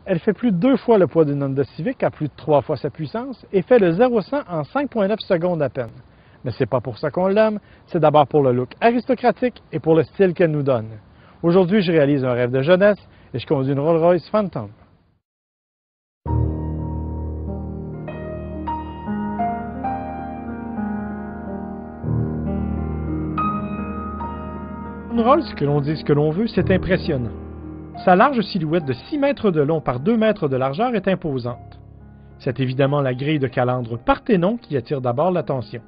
Elle fait plus de 2 fois le poids d'une Honda Civic à plus de 3 fois sa puissance et fait le 0-100 en 5,9 secondes à peine. Mais c'est pas pour ça qu'on l'aime, c'est d'abord pour le look aristocratique et pour le style qu'elle nous donne. Aujourd'hui, je réalise un rêve de jeunesse et je conduis une Rolls-Royce Phantom. Une Rolls, que l'on dise ce que l'on veut, c'est impressionnant. Sa large silhouette de 6 mètres de long par 2 mètres de largeur est imposante. C'est évidemment la grille de calandre Parthénon qui attire d'abord l'attention.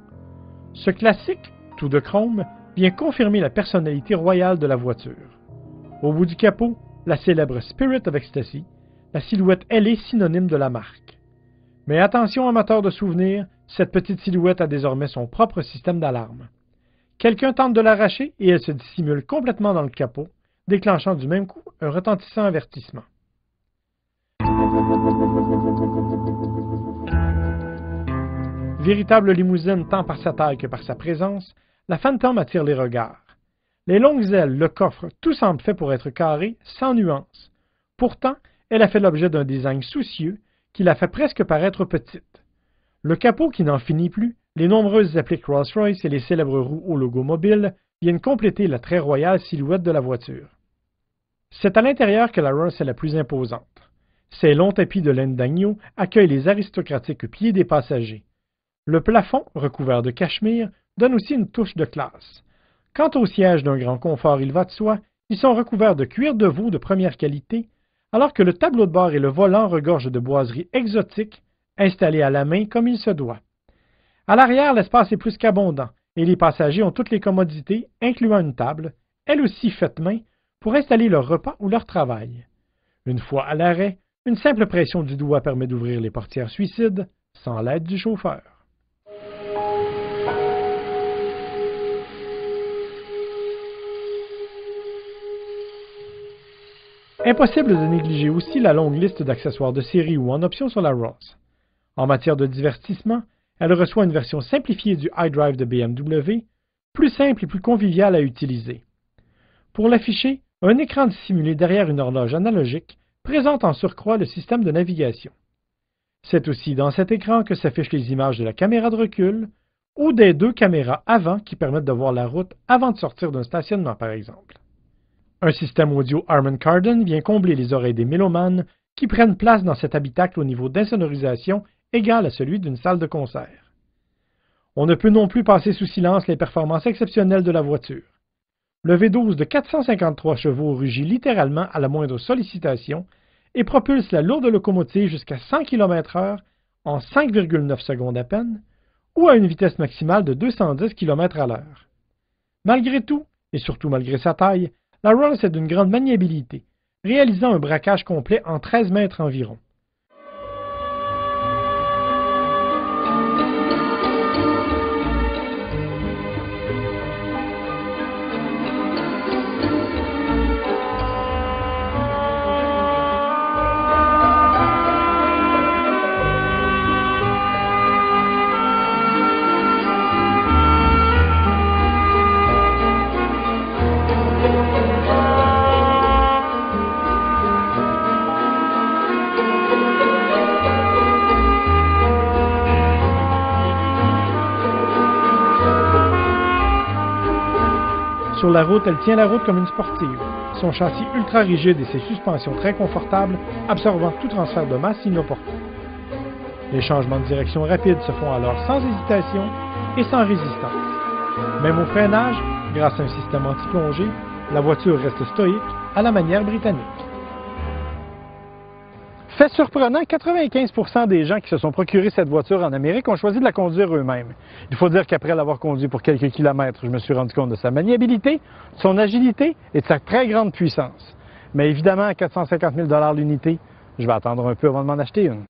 Ce classique, tout de chrome, vient confirmer la personnalité royale de la voiture. Au bout du capot, la célèbre Spirit of Ecstasy, la silhouette ailée synonyme de la marque. Mais attention amateurs de souvenirs, cette petite silhouette a désormais son propre système d'alarme. Quelqu'un tente de l'arracher et elle se dissimule complètement dans le capot, déclenchant du même coup un retentissant avertissement. Véritable limousine tant par sa taille que par sa présence, la Phantom attire les regards. Les longues ailes, le coffre, tout semble fait pour être carré, sans nuance. Pourtant, elle a fait l'objet d'un design soucieux qui la fait presque paraître petite. Le capot qui n'en finit plus, les nombreuses appliques Rolls-Royce et les célèbres roues au logo mobile viennent compléter la très royale silhouette de la voiture. C'est à l'intérieur que la Rolls est la plus imposante. Ses longs tapis de laine d'agneau accueillent les aristocratiques pieds des passagers. Le plafond, recouvert de cachemire, donne aussi une touche de classe. Quant aux sièges d'un grand confort, il va de soi, ils sont recouverts de cuir de veau de première qualité, alors que le tableau de bord et le volant regorgent de boiseries exotiques, installées à la main comme il se doit. À l'arrière, l'espace est plus qu'abondant, et les passagers ont toutes les commodités, incluant une table, elle aussi faite main, pour installer leur repas ou leur travail. Une fois à l'arrêt, une simple pression du doigt permet d'ouvrir les portières suicides, sans l'aide du chauffeur. Impossible de négliger aussi la longue liste d'accessoires de série ou en option sur la Rolls. En matière de divertissement, elle reçoit une version simplifiée du iDrive de BMW, plus simple et plus conviviale à utiliser. Pour l'afficher, un écran dissimulé derrière une horloge analogique présente en surcroît le système de navigation. C'est aussi dans cet écran que s'affichent les images de la caméra de recul ou des 2 caméras avant qui permettent de voir la route avant de sortir d'un stationnement par exemple. Un système audio Harman Kardon vient combler les oreilles des mélomanes qui prennent place dans cet habitacle au niveau d'insonorisation égal à celui d'une salle de concert. On ne peut non plus passer sous silence les performances exceptionnelles de la voiture. Le V12 de 453 chevaux rugit littéralement à la moindre sollicitation et propulse la lourde locomotive jusqu'à 100 km/h en 5,9 secondes à peine ou à une vitesse maximale de 210 km/h. Malgré tout, et surtout malgré sa taille, la Rolls est d'une grande maniabilité, réalisant un braquage complet en 13 mètres environ. Sur la route, elle tient la route comme une sportive. Son châssis ultra rigide et ses suspensions très confortables, absorbant tout transfert de masse inopportun. Les changements de direction rapides se font alors sans hésitation et sans résistance. Même au freinage, grâce à un système anti-plongée, la voiture reste stoïque à la manière britannique. Fait surprenant, 95% des gens qui se sont procurés cette voiture en Amérique ont choisi de la conduire eux-mêmes. Il faut dire qu'après l'avoir conduit pour quelques kilomètres, je me suis rendu compte de sa maniabilité, de son agilité et de sa très grande puissance. Mais évidemment, à 450 000 $ l'unité, je vais attendre un peu avant de m'en acheter une.